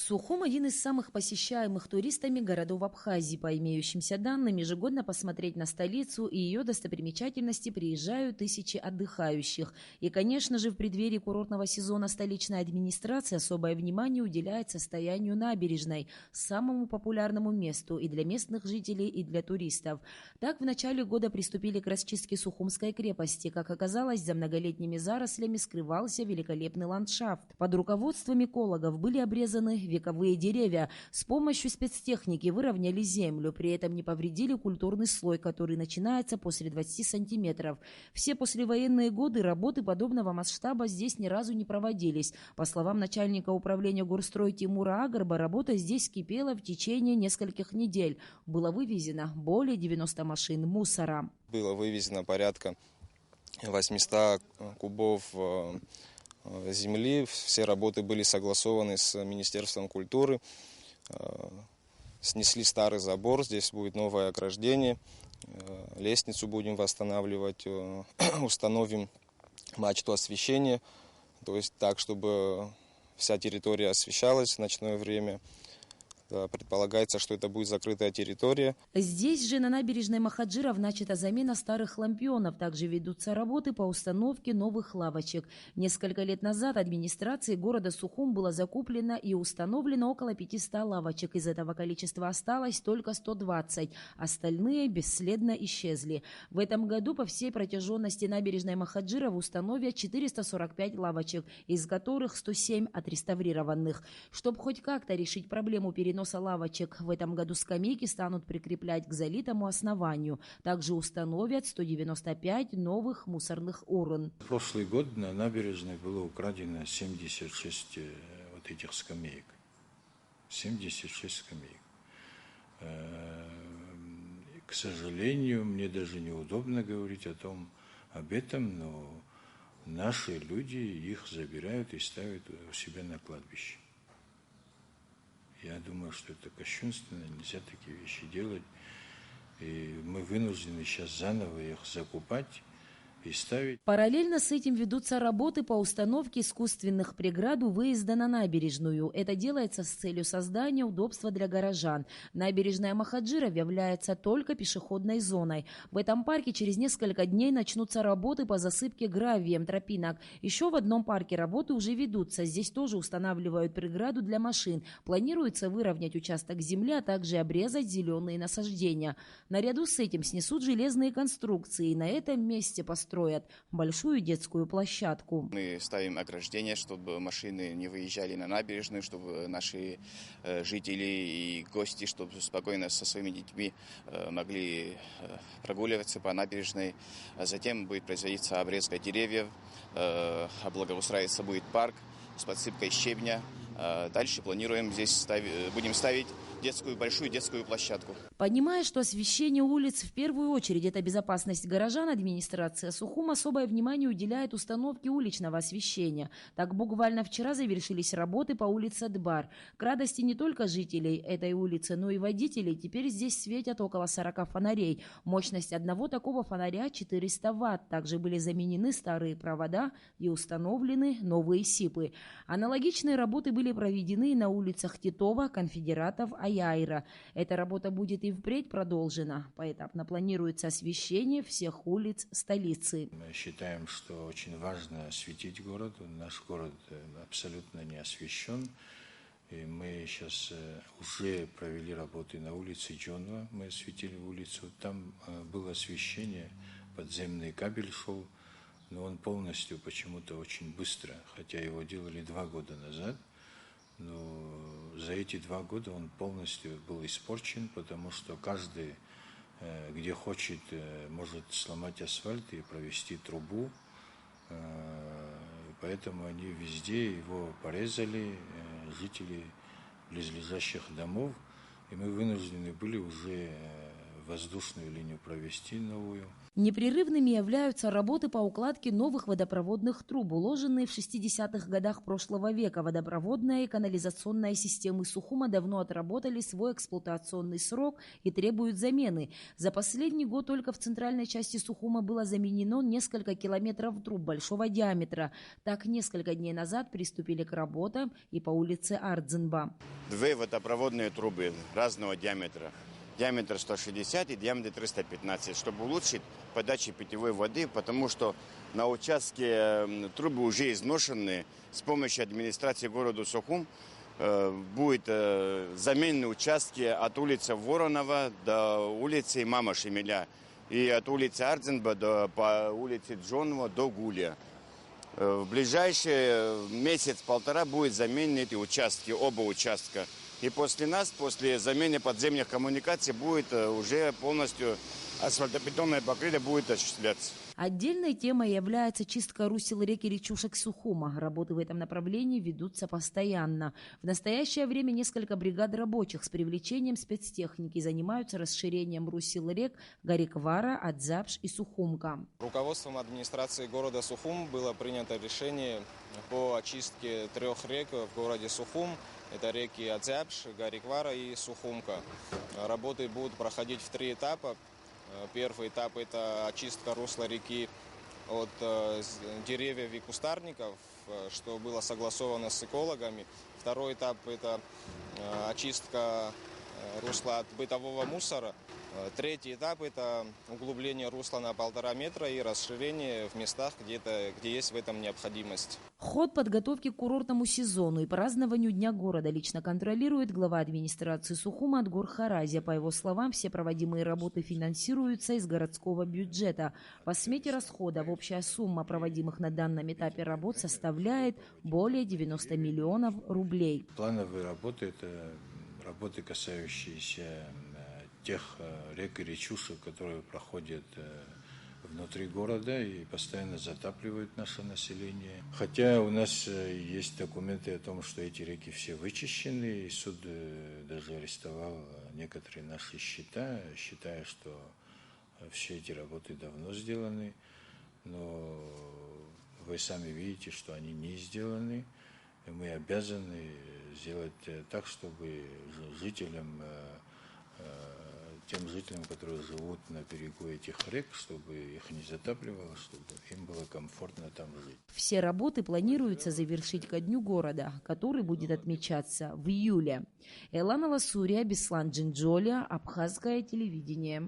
Сухум – один из самых посещаемых туристами городов Абхазии. По имеющимся данным, ежегодно посмотреть на столицу и ее достопримечательности приезжают тысячи отдыхающих. И, конечно же, в преддверии курортного сезона столичная администрация особое внимание уделяет состоянию набережной, самому популярному месту и для местных жителей, и для туристов. Так, в начале года приступили к расчистке Сухумской крепости. Как оказалось, за многолетними зарослями скрывался великолепный ландшафт. Под руководством экологов были обрезаны вековые деревья. С помощью спецтехники выровняли землю, при этом не повредили культурный слой, который начинается после 20 сантиметров. Все послевоенные годы работы подобного масштаба здесь ни разу не проводились. По словам начальника управления горстрой Тимура Агарба, работа здесь кипела в течение нескольких недель. Было вывезено более 90 машин мусора. Было вывезено порядка 800 кубов земли. Все работы были согласованы с Министерством культуры. Снесли старый забор, здесь будет новое ограждение. Лестницу будем восстанавливать, установим мачту освещения. То есть так, чтобы вся территория освещалась в ночное время. Предполагается, что это будет закрытая территория. Здесь же, на набережной Махаджиров, начата замена старых лампионов. Также ведутся работы по установке новых лавочек. Несколько лет назад администрацией города Сухум было закуплено и установлено около 500 лавочек. Из этого количества осталось только 120. Остальные бесследно исчезли. В этом году по всей протяженности набережной Махаджиров установят 445 лавочек, из которых 107 отреставрированных. Чтобы хоть как-то решить проблему переноса лавочек, в этом году скамейки станут прикреплять к залитому основанию. Также установят 195 новых мусорных урн. В прошлый год на набережной было украдено 76 вот этих скамеек. 76 скамеек. К сожалению, мне даже неудобно говорить об этом, но наши люди их забирают и ставят у себя на кладбище. Я думаю, что это кощунственно, нельзя такие вещи делать. И мы вынуждены сейчас заново их закупать и ставить. Параллельно с этим ведутся работы по установке искусственных преград у выезда на набережную. Это делается с целью создания удобства для горожан. Набережная Махаджиров является только пешеходной зоной. В этом парке через несколько дней начнутся работы по засыпке гравием тропинок. Еще в одном парке работы уже ведутся. Здесь тоже устанавливают преграду для машин. Планируется выровнять участок земли, а также обрезать зеленые насаждения. Наряду с этим снесут железные конструкции. И на этом месте построят большую детскую площадку. Мы ставим ограждения, чтобы машины не выезжали на набережную, чтобы наши жители и гости, чтобы спокойно со своими детьми могли прогуливаться по набережной. Затем будет производиться обрезка деревьев, облагоустраиваться будет парк с подсыпкой щебня. Дальше планируем здесь будем ставить большую детскую площадку. Понимая, что освещение улиц в первую очередь это безопасность горожан, администрация Сухум особое внимание уделяет установке уличного освещения. Так буквально вчера завершились работы по улице Дбар. К радости не только жителей этой улицы, но и водителей. Теперь здесь светят около 40 фонарей. Мощность одного такого фонаря 400 Вт. Также были заменены старые провода и установлены новые СИПы. Аналогичные работы были проведены и на улицах Титова, Конфедератов, Аяйра. Эта работа будет и впредь продолжена. Поэтапно планируется освещение всех улиц столицы. Мы считаем, что очень важно осветить город. Наш город абсолютно не освещен. И мы сейчас уже провели работы на улице Джонова. Мы осветили улицу. Там было освещение, подземный кабель шел. Но он полностью почему-то очень быстро, хотя его делали 2 года назад. Но за эти 2 года он полностью был испорчен, потому что каждый, где хочет, может сломать асфальт и провести трубу. Поэтому они везде его порезали, жители близлежащих домов. И мы вынуждены были уже воздушную линию провести новую. Непрерывными являются работы по укладке новых водопроводных труб, уложенные в 60-х годах прошлого века. Водопроводная и канализационная системы Сухума давно отработали свой эксплуатационный срок и требуют замены. За последний год только в центральной части Сухума было заменено несколько километров труб большого диаметра. Так, несколько дней назад приступили к работам и по улице Ардзенба. Две водопроводные трубы разного диаметра. Диаметр 160 и диаметр 315, чтобы улучшить подачу питьевой воды, потому что на участке трубы уже изношены. С помощью администрации города Сухум будет заменены участки от улицы Воронова до улицы Мама Шемеля и от улицы Ардзенба по улице Джонова до Гуля. В ближайший месяц-полтора будет заменены эти участки, оба участка. И после замены подземных коммуникаций будет уже полностью асфальтобетонное покрытие будет осуществляться. Отдельной темой является чистка русел рек и речушек Сухума. Работы в этом направлении ведутся постоянно. В настоящее время несколько бригад рабочих с привлечением спецтехники занимаются расширением русел рек Гариквара, Адзябш и Сухумка. Руководством администрации города Сухум было принято решение по очистке 3 рек в городе Сухум. Это реки Адзябш, Гариквара и Сухумка. Работы будут проходить в 3 этапа. Первый этап – это очистка русла реки от деревьев и кустарников, что было согласовано с экологами. Второй этап – это очистка русла от бытового мусора. Третий этап – это углубление русла на 1,5 метра и расширение в местах, где есть в этом необходимость. Ход подготовки к курортному сезону и празднованию Дня города лично контролирует глава администрации Сухума Адгор Харазия. По его словам, все проводимые работы финансируются из городского бюджета. По смете расходов общая сумма проводимых на данном этапе работ составляет более 90 миллионов рублей. Плановые работы – это работы, касающиеся тех рек и речушек, которые проходят внутри города и постоянно затапливают наше население. Хотя у нас есть документы о том, что эти реки все вычищены, и суд даже арестовал некоторые наши счета, считая, что все эти работы давно сделаны, но вы сами видите, что они не сделаны. И мы обязаны сделать так, чтобы тем жителям, которые живут на берегу этих рек, чтобы их не затапливало, чтобы им было комфортно там жить. Все работы планируется завершить ко Дню города, который будет отмечаться в июле. Элана Ласурия, Беслан Джинджоlia, Абхазское телевидение.